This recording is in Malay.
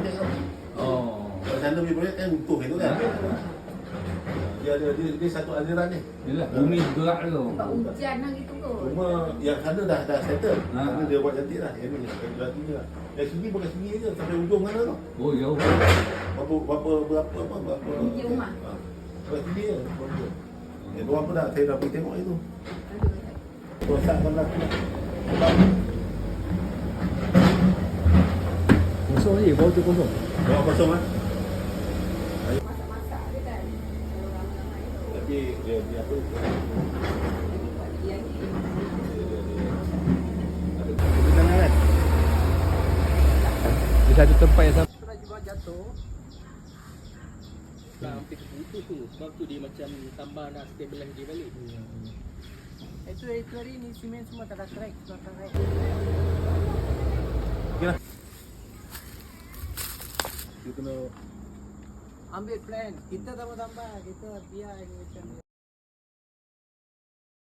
projek tu. Oh. Kalau sana punya projek kan utuh itu kan. Dia satu aliran ni. Yalah, bumi gerak tu. Sebab hujan lah gitu kot. Cuma yang sana dah settle. Ha. Sana dia buat cantik lah. Yang ni kat sini lah. Yang sini bukan sini je sampai ujung mana tu. Oh, jauh. Berapa Tinggi rumah. Sampai sini je. Yang tu apa dah? Saya dah pergi tengok itu. Aduh. Rosak kan lah. Kosong je, bawah tu kosong. Bawa kosong lah. Masak-masak je kan. Kalau ramai-ramai tu. Tapi dia apa? Lagi buat lagi. Jangan kan? Di satu tempat yang sama. Pernah juga jatuh. Hampir terputus tu. Sebab tu dia macam tambah nak stabilize dia balik. Itu hari ni simen semua tak ada crack. Okey lah. Kita kena Ambil plan. Kita tambah-tambah. Kita biar macam